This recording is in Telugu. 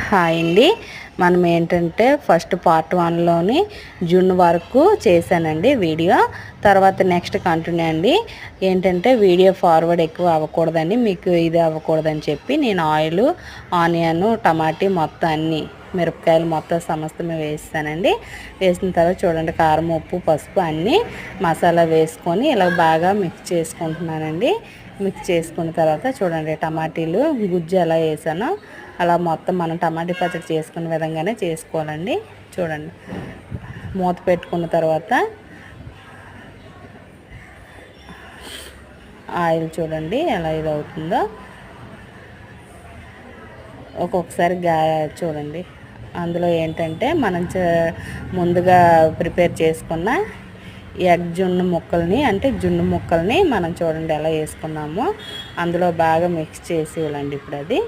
హాయ్ అండి. మనం ఏంటంటే ఫస్ట్ పార్ట్ 1లోని జున్ను వరకు చేశానండి వీడియో. తర్వాత నెక్స్ట్ కంటిన్యూ అండి. ఏంటంటే వీడియో ఫార్వర్డ్ ఎక్కువ అవ్వకూడదండి, మీకు ఇది అవ్వకూడదని చెప్పి నేను ఆయిల్, ఆనియన్, టమాటీ మొత్తం అన్నీ మిరపకాయలు మొత్తం సమస్తమే వేస్తానండి. వేసిన తర్వాత చూడండి, కారం, ఉప్పు, పసుపు అన్నీ మసాలా వేసుకొని ఇలా బాగా మిక్స్ చేసుకుంటున్నానండి. మిక్స్ చేసుకున్న తర్వాత చూడండి, టమాటీలు గుజ్జు ఎలా వేసానో అలా మొత్తం మనం టమాటా పచ్చడి చేసుకునే విధంగానే చేసుకోవాలండి. చూడండి, మూత పెట్టుకున్న తర్వాత ఆయిల్ చూడండి ఎలా ఇది అవుతుందో. ఒక్కొక్కసారి చూడండి, అందులో ఏంటంటే మనం ముందుగా ప్రిపేర్ చేసుకున్న జున్ను ముక్కల్ని మనం చూడండి ఎలా వేసుకున్నామో అందులో బాగా మిక్స్ చేసి ఇవ్వాలండి. ఇప్పుడు అది